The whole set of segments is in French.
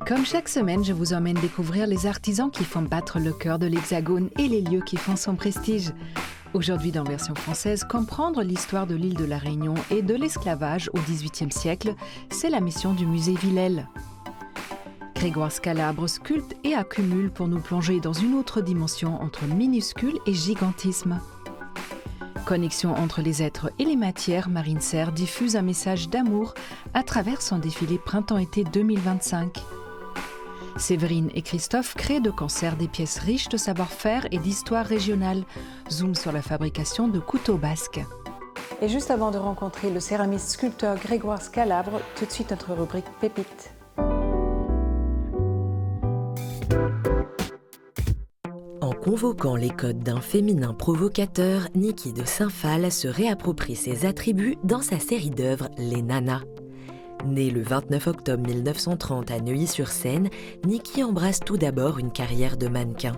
Comme chaque semaine, je vous emmène découvrir les artisans qui font battre le cœur de l'Hexagone et les lieux qui font son prestige. Aujourd'hui, dans version française, comprendre l'histoire de l'île de la Réunion et de l'esclavage au XVIIIe siècle, c'est la mission du musée Villèle. Grégoire Scalabre sculpte et accumule pour nous plonger dans une autre dimension entre minuscule et gigantisme. Connexion entre les êtres et les matières, Marine Serre diffuse un message d'amour à travers son défilé Printemps-été 2025. Séverine et Christophe créent de concert des pièces riches de savoir-faire et d'histoire régionale. Zoom sur la fabrication de couteaux basques. Et juste avant de rencontrer le céramiste sculpteur Grégoire Scalabre, tout de suite notre rubrique Pépites. En convoquant les codes d'un féminin provocateur, Niki de Saint-Phal se réapproprie ses attributs dans sa série d'œuvres Les Nanas. Née le 29 octobre 1930 à Neuilly-sur-Seine, Niki embrasse tout d'abord une carrière de mannequin.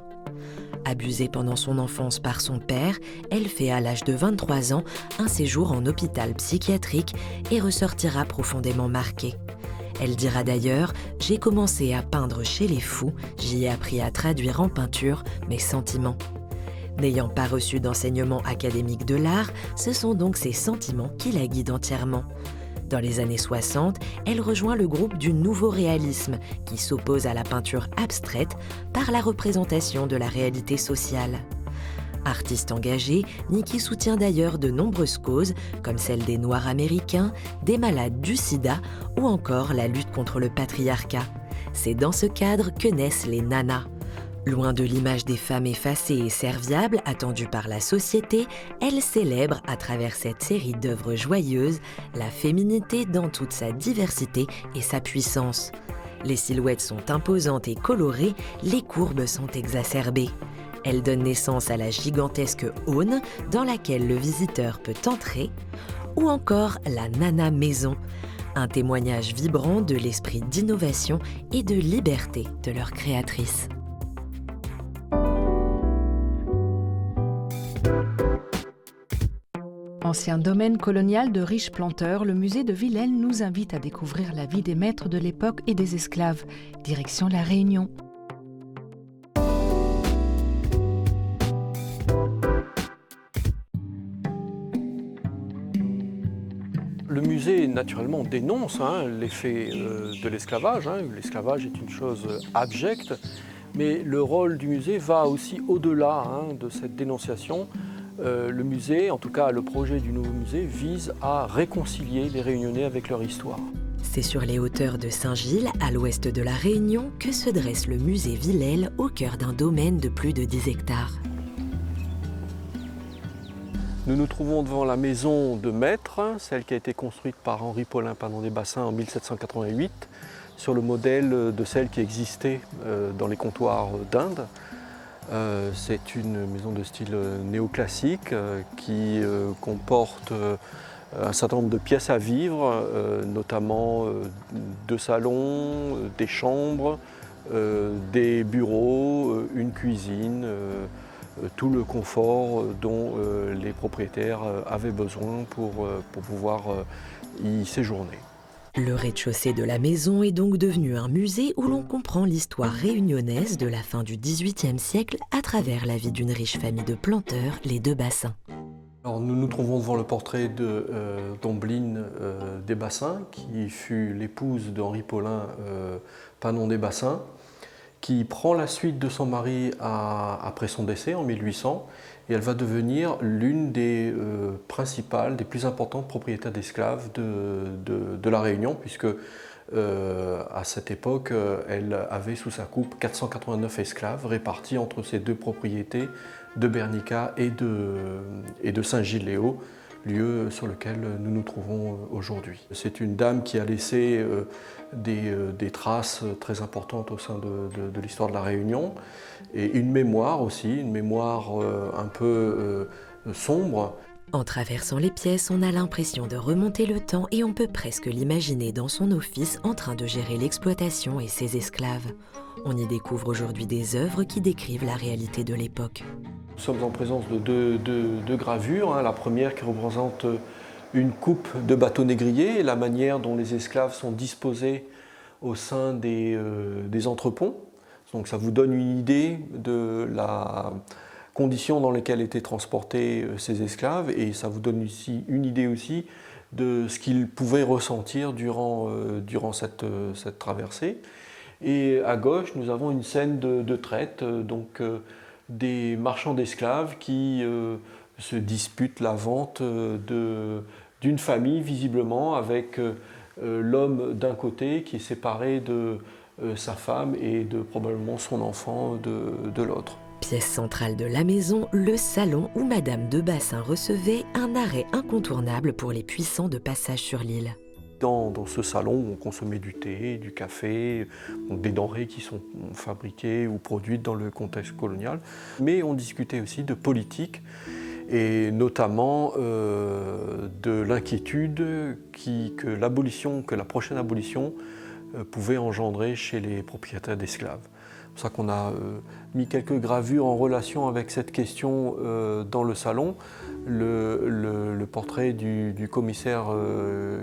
Abusée pendant son enfance par son père, elle fait à l'âge de 23 ans un séjour en hôpital psychiatrique et ressortira profondément marquée. Elle dira d'ailleurs « J'ai commencé à peindre chez les fous, j'y ai appris à traduire en peinture mes sentiments ». N'ayant pas reçu d'enseignement académique de l'art, ce sont donc ses sentiments qui la guident entièrement. Dans les années 60, elle rejoint le groupe du nouveau réalisme qui s'oppose à la peinture abstraite par la représentation de la réalité sociale. Artiste engagée, Niki soutient d'ailleurs de nombreuses causes comme celle des Noirs américains, des malades du sida ou encore la lutte contre le patriarcat. C'est dans ce cadre que naissent les nanas. Loin de l'image des femmes effacées et serviables attendues par la société, elle célèbre à travers cette série d'œuvres joyeuses la féminité dans toute sa diversité et sa puissance. Les silhouettes sont imposantes et colorées, les courbes sont exacerbées. Elle donne naissance à la gigantesque aune dans laquelle le visiteur peut entrer, ou encore la Nana Maison, un témoignage vibrant de l'esprit d'innovation et de liberté de leur créatrice. Ancien domaine colonial de riches planteurs, le musée de Villèle nous invite à découvrir la vie des maîtres de l'époque et des esclaves. Direction La Réunion. Le musée, naturellement, dénonce les faits de l'esclavage. L'esclavage est une chose abjecte, mais le rôle du musée va aussi au-delà de cette dénonciation. Le musée, en tout cas le projet du nouveau musée, vise à réconcilier les Réunionnais avec leur histoire. C'est sur les hauteurs de Saint-Gilles, à l'ouest de la Réunion, que se dresse le musée Villèle au cœur d'un domaine de plus de 10 hectares. Nous nous trouvons devant la maison de maître, celle qui a été construite par Henri Paulin Panon-des-Bassins en 1788, sur le modèle de celle qui existait dans les comptoirs d'Inde. C'est une maison de style néoclassique qui comporte un certain nombre de pièces à vivre, notamment deux salons, des chambres, des bureaux, une cuisine, tout le confort dont les propriétaires avaient besoin pour pouvoir y séjourner. Le rez-de-chaussée de la maison est donc devenu un musée où l'on comprend l'histoire réunionnaise de la fin du XVIIIe siècle à travers la vie d'une riche famille de planteurs, les Deux Bassins. Alors, nous nous trouvons devant le portrait d'Ombline des Bassins, qui fut l'épouse d'Henri Paulin Panon des Bassins, qui prend la suite de son mari après son décès en 1800, et elle va devenir l'une des principales, des plus importantes propriétaires d'esclaves de la Réunion, puisque à cette époque, elle avait sous sa coupe 489 esclaves répartis entre ses deux propriétés de Bernica et de Saint-Gilles-les-Hauts, lieu sur lequel nous nous trouvons aujourd'hui. C'est une dame qui a laissé des traces très importantes au sein de l'histoire de la Réunion, et une mémoire aussi, une mémoire un peu sombre. En traversant les pièces, on a l'impression de remonter le temps et on peut presque l'imaginer dans son office en train de gérer l'exploitation et ses esclaves. On y découvre aujourd'hui des œuvres qui décrivent la réalité de l'époque. Nous sommes en présence de deux gravures. La première qui représente une coupe de bateau négrier et la manière dont les esclaves sont disposés au sein des entrepôts. Donc ça vous donne une idée de la condition dans lesquelles étaient transportés ces esclaves, et ça vous donne aussi une idée aussi de ce qu'ils pouvaient ressentir durant cette traversée. Et à gauche, nous avons une scène de traite, donc des marchands d'esclaves qui se disputent la vente d'une famille, visiblement, avec l'homme d'un côté qui est séparé de sa femme et de probablement son enfant de l'autre. Pièce centrale de la maison, le salon où Madame de Bassin recevait un arrêt incontournable pour les puissants de passage sur l'île. Dans ce salon, on consommait du thé, du café, donc des denrées qui sont fabriquées ou produites dans le contexte colonial. Mais on discutait aussi de politique et notamment de l'inquiétude que la prochaine abolition pouvait engendrer chez les propriétaires d'esclaves. C'est pour ça qu'on a mis quelques gravures en relation avec cette question dans le salon. Le portrait du commissaire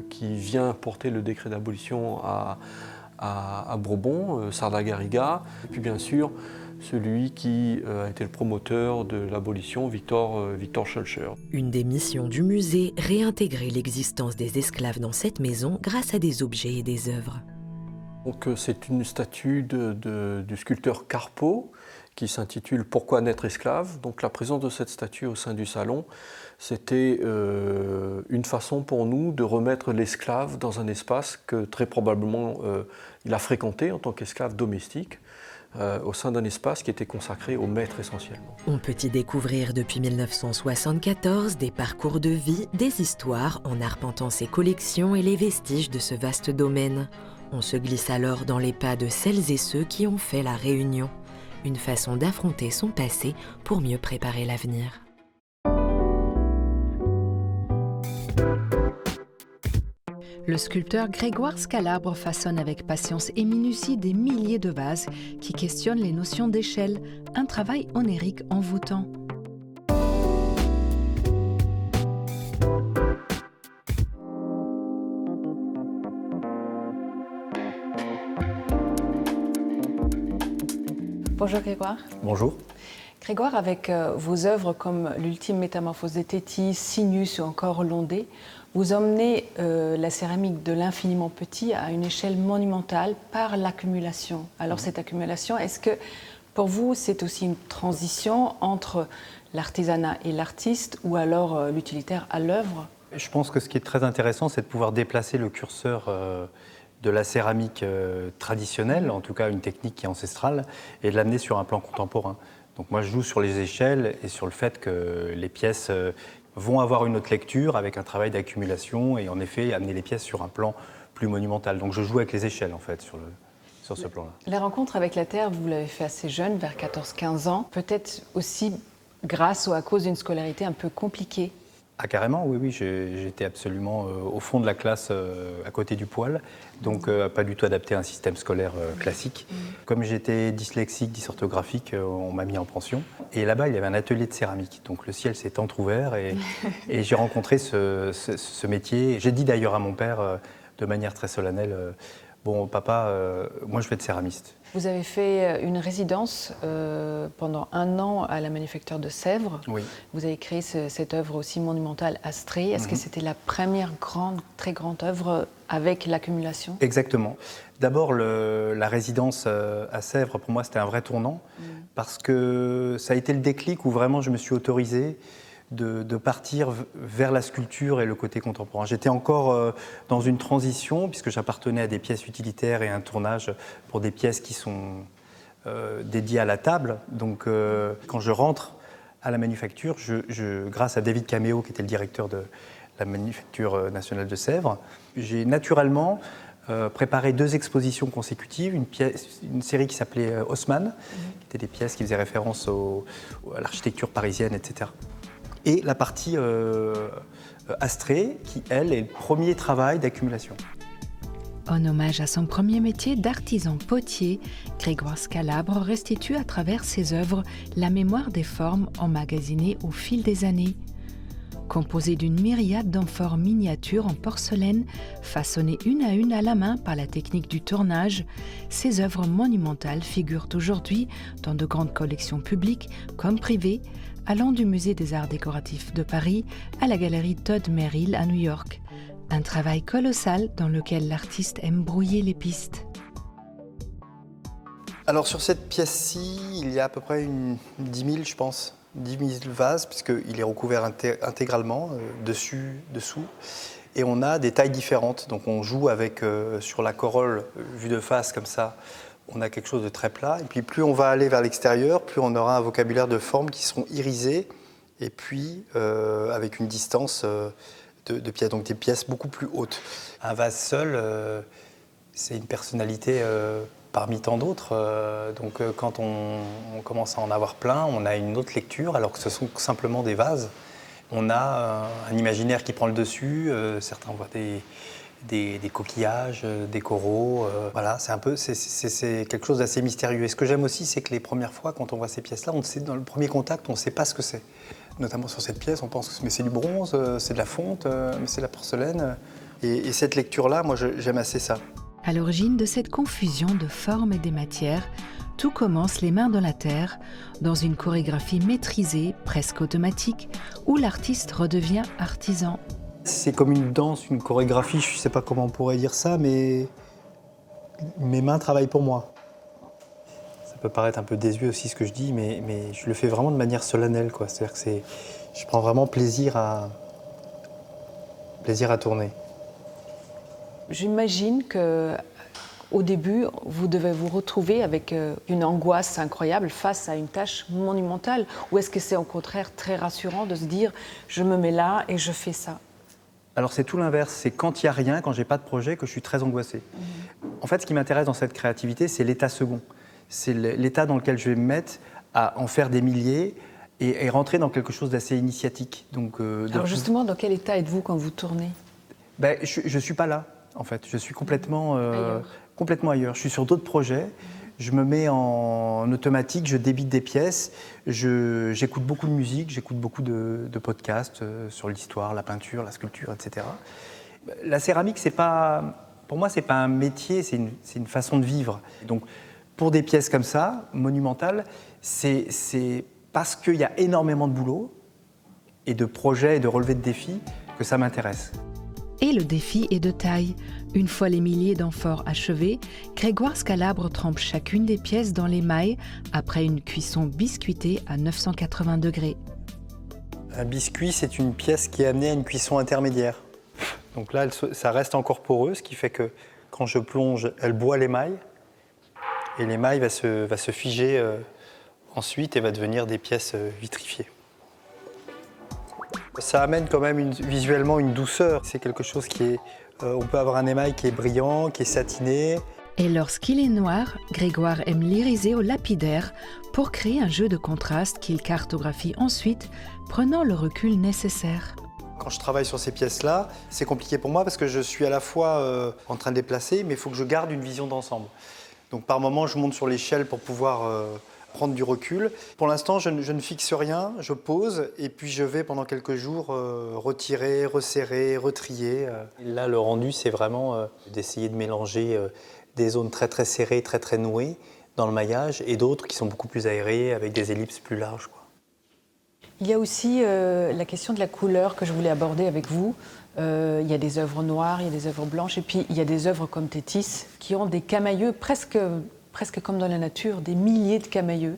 qui vient porter le décret d'abolition à Bourbon, Sarda-Garriga, et puis bien sûr celui qui a été le promoteur de l'abolition, Victor Schœlcher. Une des missions du musée, réintégrer l'existence des esclaves dans cette maison grâce à des objets et des œuvres. Donc, c'est une statue du sculpteur Carpeau qui s'intitule « Pourquoi naître esclave ?» Donc la présence de cette statue au sein du salon, c'était une façon pour nous de remettre l'esclave dans un espace que très probablement il a fréquenté en tant qu'esclave domestique, au sein d'un espace qui était consacré au maître essentiellement. On peut y découvrir depuis 1974 des parcours de vie, des histoires en arpentant ses collections et les vestiges de ce vaste domaine. On se glisse alors dans les pas de celles et ceux qui ont fait la Réunion. Une façon d'affronter son passé pour mieux préparer l'avenir. Le sculpteur Grégoire Scalabre façonne avec patience et minutie des milliers de vases qui questionnent les notions d'échelle, un travail onérique envoûtant. Bonjour Grégoire. Bonjour. Grégoire, avec vos œuvres comme l'ultime métamorphose de Tétis, Sinus ou encore Londé, vous emmenez la céramique de l'infiniment petit à une échelle monumentale par l'accumulation. Alors cette accumulation, est-ce que pour vous c'est aussi une transition entre l'artisanat et l'artiste ou alors l'utilitaire à l'œuvre? Je pense que ce qui est très intéressant, c'est de pouvoir déplacer le curseur de la céramique traditionnelle, en tout cas une technique qui est ancestrale, et de l'amener sur un plan contemporain. Donc moi je joue sur les échelles et sur le fait que les pièces vont avoir une autre lecture avec un travail d'accumulation et en effet amener les pièces sur un plan plus monumental. Donc je joue avec les échelles en fait sur ce plan-là. La rencontre avec la Terre, vous l'avez fait assez jeune, vers 14-15 ans, peut-être aussi grâce ou à cause d'une scolarité un peu compliquée. Ah carrément, oui, j'étais absolument au fond de la classe, à côté du poêle, donc pas du tout adapté à un système scolaire classique. Comme j'étais dyslexique, dysorthographique, on m'a mis en pension. Et là-bas, il y avait un atelier de céramique, donc le ciel s'est entrouvert et j'ai rencontré ce métier. J'ai dit d'ailleurs à mon père, de manière très solennelle, bon papa, moi je vais être céramiste. Vous avez fait une résidence pendant 1 an à la Manufacture de Sèvres. Oui. Vous avez créé cette œuvre aussi monumentale, Astrée. Est-ce que c'était la première très grande œuvre avec l'accumulation? Exactement. D'abord, la résidence à Sèvres, pour moi, c'était un vrai tournant parce que ça a été le déclic où vraiment je me suis autorisé de partir vers la sculpture et le côté contemporain. J'étais encore dans une transition puisque j'appartenais à des pièces utilitaires et un tournage pour des pièces qui sont dédiées à la table. Donc quand je rentre à la manufacture, grâce à David Caméo qui était le directeur de la Manufacture nationale de Sèvres, j'ai naturellement préparé 2 expositions consécutives, une série qui s'appelait Haussmann, qui étaient des pièces qui faisaient référence à l'architecture parisienne, etc. Et la partie Astrée, qui, elle, est le premier travail d'accumulation. En hommage à son premier métier d'artisan potier, Grégoire Scalabre restitue à travers ses œuvres la mémoire des formes emmagasinées au fil des années. Composées d'une myriade d'amphores miniatures en porcelaine, façonnées une à la main par la technique du tournage, ces œuvres monumentales figurent aujourd'hui dans de grandes collections publiques comme privées, allant du Musée des Arts décoratifs de Paris à la galerie Todd Merrill à New York. Un travail colossal dans lequel l'artiste aime brouiller les pistes. Alors sur cette pièce-ci, il y a à peu près 10 000, je pense. 10 000 vases, puisqu'il est recouvert intégralement, dessus, dessous. Et on a des tailles différentes. Donc on joue avec, sur la corolle, vue de face comme ça, on a quelque chose de très plat. Et puis plus on va aller vers l'extérieur, plus on aura un vocabulaire de formes qui seront irisées. Et puis avec une distance de pièces, donc des pièces beaucoup plus hautes. Un vase seul, c'est une personnalité parmi tant d'autres. Donc quand on commence à en avoir plein, on a une autre lecture, alors que ce sont simplement des vases. On a un imaginaire qui prend le dessus, certains voient des coquillages, des coraux. Voilà, c'est quelque chose d'assez mystérieux. Et ce que j'aime aussi, c'est que les premières fois, quand on voit ces pièces-là, dans le premier contact, on ne sait pas ce que c'est. Notamment sur cette pièce, on pense que c'est du bronze, c'est de la fonte, mais c'est de la porcelaine. Et cette lecture-là, moi, j'aime assez ça. À l'origine de cette confusion de formes et des matières, tout commence les mains dans la terre, dans une chorégraphie maîtrisée, presque automatique, où l'artiste redevient artisan. C'est comme une danse, une chorégraphie, je ne sais pas comment on pourrait dire ça, mais mes mains travaillent pour moi. Ça peut paraître un peu désuet aussi ce que je dis, mais je le fais vraiment de manière solennelle, quoi. C'est-à-dire que je prends vraiment plaisir à tourner. J'imagine qu'au début, vous devez vous retrouver avec une angoisse incroyable face à une tâche monumentale. Ou est-ce que c'est au contraire très rassurant de se dire « je me mets là et je fais ça ». Alors c'est tout l'inverse, c'est quand il n'y a rien, quand je n'ai pas de projet, que je suis très angoissé. En fait, ce qui m'intéresse dans cette créativité, c'est l'état second. C'est l'état dans lequel je vais me mettre à en faire des milliers et rentrer dans quelque chose d'assez initiatique. Donc, alors justement, dans quel état êtes-vous quand vous tournez ? Je ne suis pas là. En fait, je suis complètement ailleurs. Je suis sur d'autres projets. Je me mets en automatique, je débite des pièces. J'écoute beaucoup de musique, j'écoute beaucoup de podcasts sur l'histoire, la peinture, la sculpture, etc. La céramique, pour moi, c'est pas un métier, c'est une façon de vivre. Donc, pour des pièces comme ça, monumentales, c'est parce qu'il y a énormément de boulot et de projets et de relevés de défis que ça m'intéresse. Et le défi est de taille. Une fois les milliers d'amphores achevés, Grégoire Scalabre trempe chacune des pièces dans l'émail après une cuisson biscuitée à 980 degrés. Un biscuit, c'est une pièce qui est amenée à une cuisson intermédiaire. Donc là, ça reste encore poreux, ce qui fait que quand je plonge, elle boit l'émail. Et l'émail va se figer ensuite et va devenir des pièces vitrifiées. Ça amène quand même visuellement une douceur. C'est quelque chose qui est... on peut avoir un émail qui est brillant, qui est satiné. Et lorsqu'il est noir, Grégoire aime l'iriser au lapidaire pour créer un jeu de contraste qu'il cartographie ensuite, prenant le recul nécessaire. Quand je travaille sur ces pièces-là, c'est compliqué pour moi parce que je suis à la fois en train de les placer, mais il faut que je garde une vision d'ensemble. Donc par moment, je monte sur l'échelle pour pouvoir... prendre du recul. Pour l'instant, je ne fixe rien, je pose et puis je vais pendant quelques jours retirer, resserrer, retrier. Là, le rendu, c'est vraiment d'essayer de mélanger des zones très très serrées, très très nouées dans le maillage et d'autres qui sont beaucoup plus aérées avec des ellipses plus larges, quoi. Il y a aussi la question de la couleur que je voulais aborder avec vous. Il y a des œuvres noires, il y a des œuvres blanches et puis il y a des œuvres comme Tétis qui ont des camailleux presque comme dans la nature, des milliers de camailleux.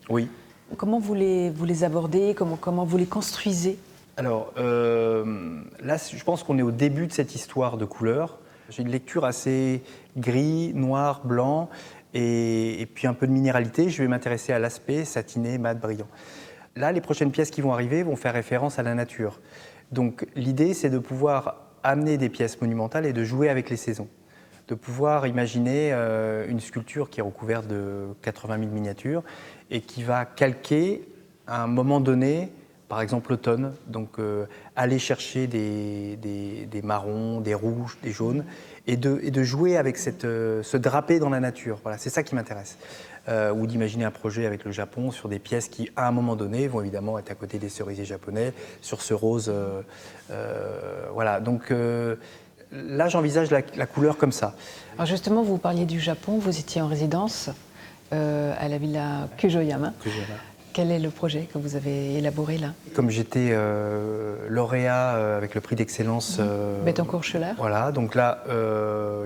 Oui. Comment vous les abordez, comment vous les construisez ? Alors là, je pense qu'on est au début de cette histoire de couleurs. J'ai une lecture assez gris, noir, blanc et puis un peu de minéralité. Je vais m'intéresser à l'aspect satiné, mat, brillant. Là, les prochaines pièces qui vont arriver vont faire référence à la nature. Donc l'idée, c'est de pouvoir amener des pièces monumentales et de jouer avec les saisons. De pouvoir imaginer une sculpture qui est recouverte de 80 000 miniatures et qui va calquer à un moment donné par exemple l'automne, donc aller chercher des marrons, des rouges, des jaunes, et de jouer avec se draper dans la nature. Voilà, c'est ça qui m'intéresse. Ou d'imaginer un projet avec le Japon sur des pièces qui, à un moment donné, vont évidemment être à côté des cerisiers japonais, sur ce rose. Voilà, donc là, j'envisage la couleur comme ça. Alors justement, vous parliez du Japon, vous étiez en résidence à la villa Kujoyama. Quel est le projet que vous avez élaboré là? Comme j'étais lauréat avec le prix d'excellence... Bettencourt-Schiller. Voilà, donc là,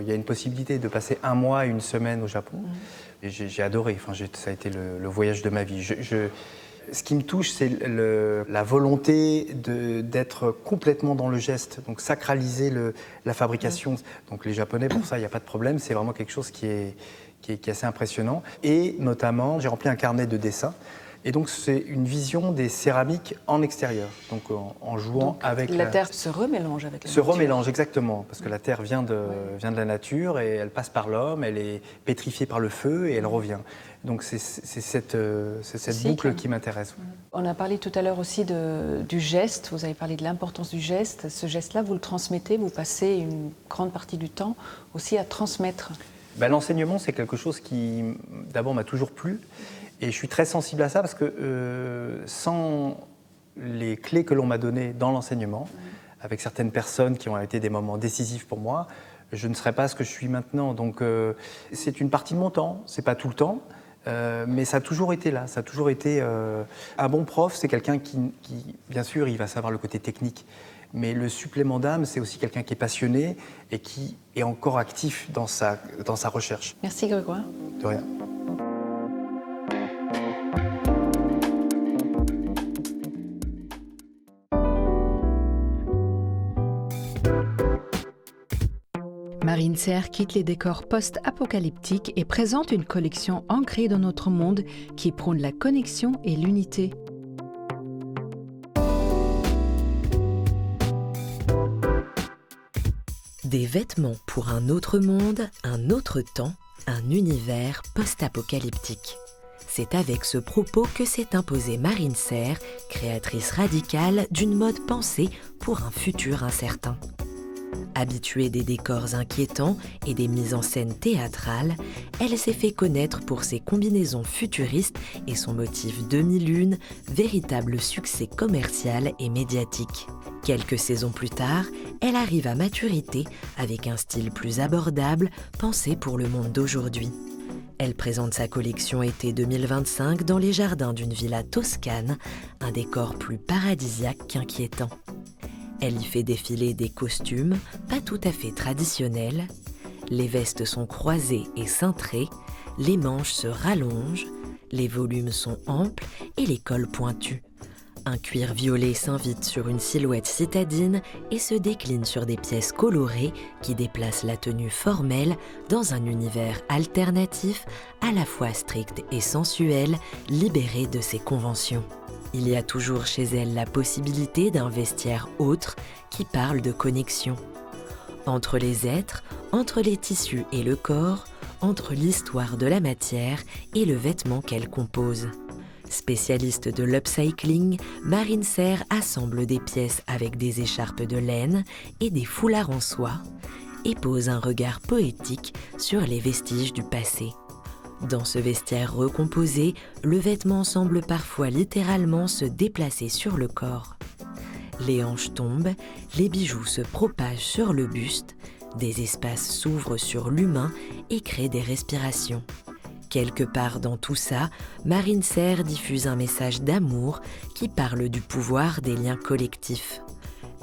il y a une possibilité de passer 1 mois et 1 semaine au Japon. Et j'ai adoré, enfin, ça a été le voyage de ma vie. Ce qui me touche, c'est la volonté d'être complètement dans le geste, donc sacraliser la fabrication. Donc les Japonais, pour ça, il n'y a pas de problème, c'est vraiment quelque chose qui est assez impressionnant. Et notamment, j'ai rempli un carnet de dessins. Et donc, c'est une vision des céramiques en extérieur, donc en jouant donc, avec la terre se remélange avec la nature. Se remélange, exactement, parce que la terre vient de la nature et elle passe par l'homme, elle est pétrifiée par le feu et elle revient. Donc, c'est cette boucle qui m'intéresse. On a parlé tout à l'heure aussi du geste, vous avez parlé de l'importance du geste. Ce geste-là, vous le transmettez, vous passez une grande partie du temps aussi à transmettre. L'enseignement, c'est quelque chose qui, d'abord, m'a toujours plu. Et je suis très sensible à ça parce que sans les clés que l'on m'a données dans l'enseignement, avec certaines personnes qui ont été des moments décisifs pour moi, je ne serais pas ce que je suis maintenant. Donc c'est une partie de mon temps, c'est pas tout le temps, mais ça a toujours été là. Ça a toujours été un bon prof, c'est quelqu'un qui, bien sûr, il va savoir le côté technique, mais le supplément d'âme, c'est aussi quelqu'un qui est passionné et qui est encore actif dans sa recherche. Merci Grégoire. De rien. Marine Serre quitte les décors post-apocalyptiques et présente une collection ancrée dans notre monde qui prône la connexion et l'unité. Des vêtements pour un autre monde, un autre temps, un univers post-apocalyptique. C'est avec ce propos que s'est imposée Marine Serre, créatrice radicale d'une mode pensée pour un futur incertain. Habituée des décors inquiétants et des mises en scène théâtrales, elle s'est fait connaître pour ses combinaisons futuristes et son motif demi-lune, véritable succès commercial et médiatique. Quelques saisons plus tard, elle arrive à maturité avec un style plus abordable, pensé pour le monde d'aujourd'hui. Elle présente sa collection été 2025 dans les jardins d'une villa toscane, un décor plus paradisiaque qu'inquiétant. Elle y fait défiler des costumes pas tout à fait traditionnels. Les vestes sont croisées et cintrées, les manches se rallongent, les volumes sont amples et les cols pointus. Un cuir violet s'invite sur une silhouette citadine et se décline sur des pièces colorées qui déplacent la tenue formelle dans un univers alternatif à la fois strict et sensuel, libéré de ses conventions. Il y a toujours chez elle la possibilité d'un vestiaire autre qui parle de connexion. Entre les êtres, entre les tissus et le corps, entre l'histoire de la matière et le vêtement qu'elle compose. Spécialiste de l'upcycling, Marine Serre assemble des pièces avec des écharpes de laine et des foulards en soie et pose un regard poétique sur les vestiges du passé. Dans ce vestiaire recomposé, le vêtement semble parfois littéralement se déplacer sur le corps. Les hanches tombent, les bijoux se propagent sur le buste, des espaces s'ouvrent sur l'humain et créent des respirations. Quelque part dans tout ça, Marine Serre diffuse un message d'amour qui parle du pouvoir des liens collectifs.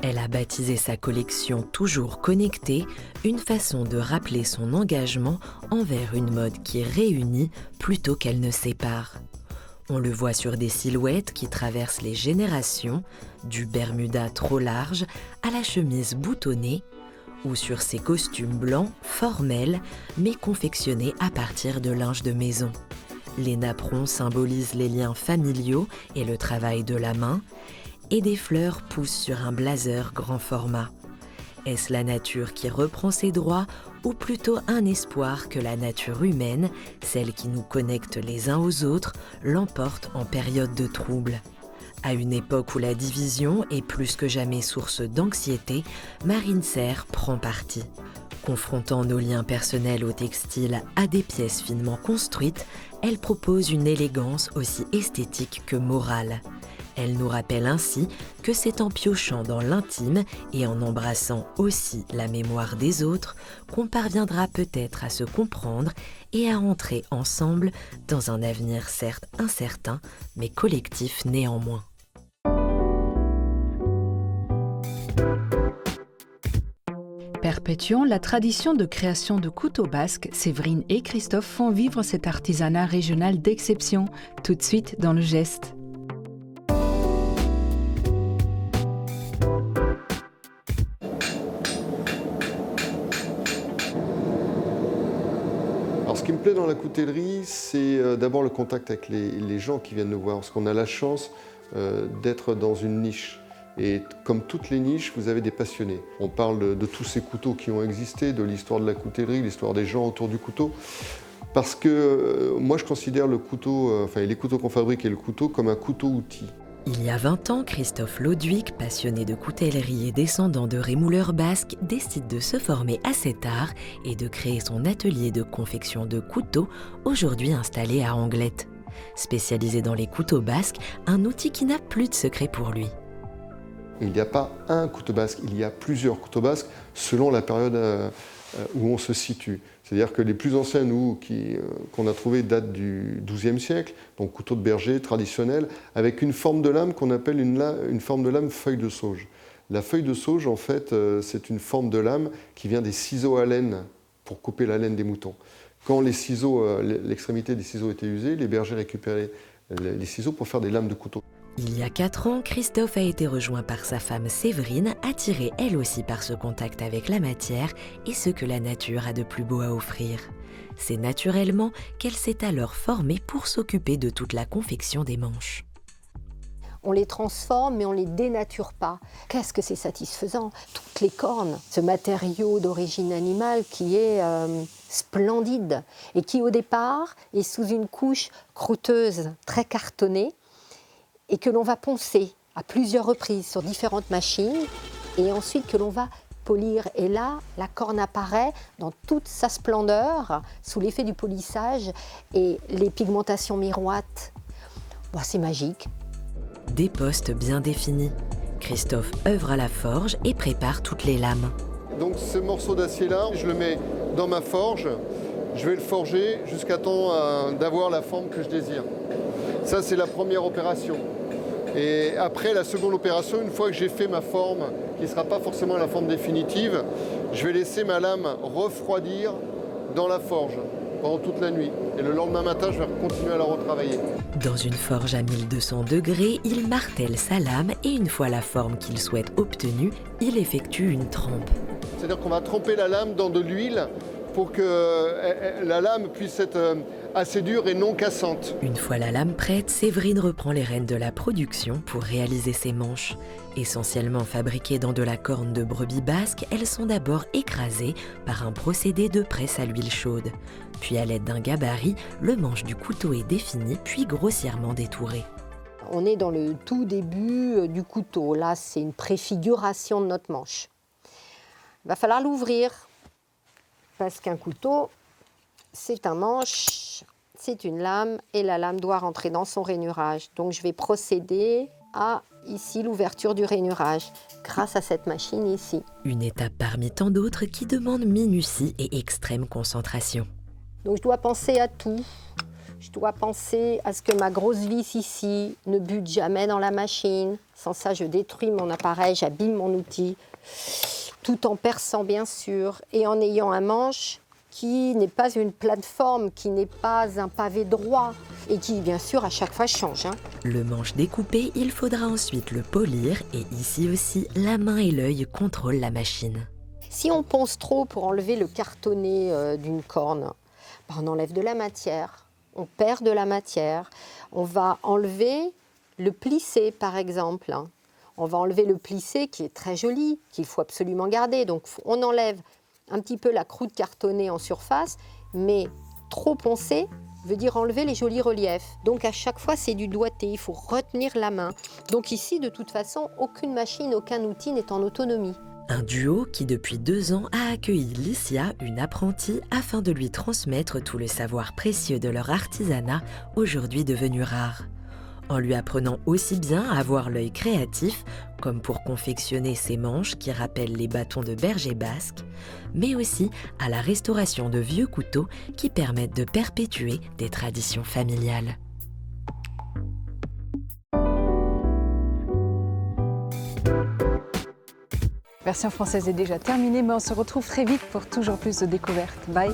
Elle a baptisé sa collection Toujours connectée, une façon de rappeler son engagement envers une mode qui réunit plutôt qu'elle ne sépare. On le voit sur des silhouettes qui traversent les générations, du bermuda trop large à la chemise boutonnée, ou sur ses costumes blancs, formels, mais confectionnés à partir de linge de maison. Les napperons symbolisent les liens familiaux et le travail de la main, et des fleurs poussent sur un blazer grand format. Est-ce la nature qui reprend ses droits ou plutôt un espoir que la nature humaine, celle qui nous connecte les uns aux autres, l'emporte en période de trouble ? À une époque où la division est plus que jamais source d'anxiété, Marine Serre prend parti. Confrontant nos liens personnels au textile à des pièces finement construites, elle propose une élégance aussi esthétique que morale. Elle nous rappelle ainsi que c'est en piochant dans l'intime et en embrassant aussi la mémoire des autres qu'on parviendra peut-être à se comprendre et à entrer ensemble dans un avenir certes incertain, mais collectif néanmoins. Perpétuant la tradition de création de couteaux basques, Séverine et Christophe font vivre cet artisanat régional d'exception, tout de suite dans le geste. Alors, ce qui me plaît dans la coutellerie, c'est d'abord le contact avec les gens qui viennent nous voir, parce qu'on a la chance d'être dans une niche. Et comme toutes les niches, vous avez des passionnés. On parle de tous ces couteaux qui ont existé, de l'histoire de la coutellerie, l'histoire des gens autour du couteau. Parce que moi, je considère le couteau, les couteaux qu'on fabrique et le couteau comme un couteau-outil. Il y a 20 ans, Christophe Lauduic, passionné de coutellerie et descendant de rémouleurs basques, décide de se former à cet art et de créer son atelier de confection de couteaux, aujourd'hui installé à Anglette. Spécialisé dans les couteaux basques, un outil qui n'a plus de secret pour lui. Il n'y a pas un couteau basque, il y a plusieurs couteaux basques selon la période où on se situe. C'est-à-dire que les plus anciens, qu'on a trouvés datent du XIIe siècle, donc couteau de berger traditionnel, avec une forme de lame qu'on appelle une forme de lame feuille de sauge. La feuille de sauge, en fait, c'est une forme de lame qui vient des ciseaux à laine pour couper la laine des moutons. Quand l'extrémité des ciseaux était usée, les bergers récupéraient les ciseaux pour faire des lames de couteau. Il y a 4 ans, Christophe a été rejoint par sa femme Séverine, attirée elle aussi par ce contact avec la matière et ce que la nature a de plus beau à offrir. C'est naturellement qu'elle s'est alors formée pour s'occuper de toute la confection des manches. On les transforme, mais on ne les dénature pas. Qu'est-ce que c'est satisfaisant! Toutes les cornes, ce matériau d'origine animale qui est splendide et qui, au départ, est sous une couche croûteuse, très cartonnée, et que l'on va poncer à plusieurs reprises sur différentes machines, et ensuite que l'on va polir. Et là, la corne apparaît dans toute sa splendeur, sous l'effet du polissage, et les pigmentations miroitent. Bon, c'est magique. Des postes bien définis. Christophe œuvre à la forge et prépare toutes les lames. Donc ce morceau d'acier-là, je le mets dans ma forge, je vais le forger jusqu'à temps d'avoir la forme que je désire. Ça, c'est la première opération. Et après, la seconde opération, une fois que j'ai fait ma forme, qui ne sera pas forcément la forme définitive, je vais laisser ma lame refroidir dans la forge pendant toute la nuit. Et le lendemain matin, je vais continuer à la retravailler. Dans une forge à 1200 degrés, il martèle sa lame et une fois la forme qu'il souhaite obtenue, il effectue une trempe. C'est-à-dire qu'on va tremper la lame dans de l'huile pour que la lame puisse être assez dure et non cassante. Une fois la lame prête, Séverine reprend les rênes de la production pour réaliser ses manches. Essentiellement fabriquées dans de la corne de brebis basque, elles sont d'abord écrasées par un procédé de presse à l'huile chaude. Puis à l'aide d'un gabarit, le manche du couteau est défini puis grossièrement détouré. On est dans le tout début du couteau. Là, c'est une préfiguration de notre manche. Il va falloir l'ouvrir, parce qu'un couteau, c'est un manche, c'est une lame, et la lame doit rentrer dans son rainurage. Donc je vais procéder à, ici, l'ouverture du rainurage, grâce à cette machine ici. Une étape parmi tant d'autres qui demande minutie et extrême concentration. Donc je dois penser à tout. Je dois penser à ce que ma grosse vis ici ne bute jamais dans la machine. Sans ça, je détruis mon appareil, j'abîme mon outil. Tout en perçant, bien sûr, et en ayant un manche qui n'est pas une plateforme, qui n'est pas un pavé droit, et qui, bien sûr, à chaque fois change. Le manche découpé, il faudra ensuite le polir, et ici aussi, la main et l'œil contrôlent la machine. Si on ponce trop pour enlever le cartonné d'une corne, on enlève de la matière, on perd de la matière. On va enlever le plissé, par exemple. On va enlever le plissé qui est très joli, qu'il faut absolument garder. Donc on enlève un petit peu la croûte cartonnée en surface, mais trop poncé, veut dire enlever les jolis reliefs. Donc à chaque fois, c'est du doigté, il faut retenir la main. Donc ici, de toute façon, aucune machine, aucun outil n'est en autonomie. Un duo qui depuis 2 ans a accueilli Licia, une apprentie, afin de lui transmettre tout le savoir précieux de leur artisanat, aujourd'hui devenu rare. En lui apprenant aussi bien à avoir l'œil créatif, comme pour confectionner ces manches qui rappellent les bâtons de berger basque, mais aussi à la restauration de vieux couteaux qui permettent de perpétuer des traditions familiales. Version française est déjà terminée, mais on se retrouve très vite pour toujours plus de découvertes. Bye!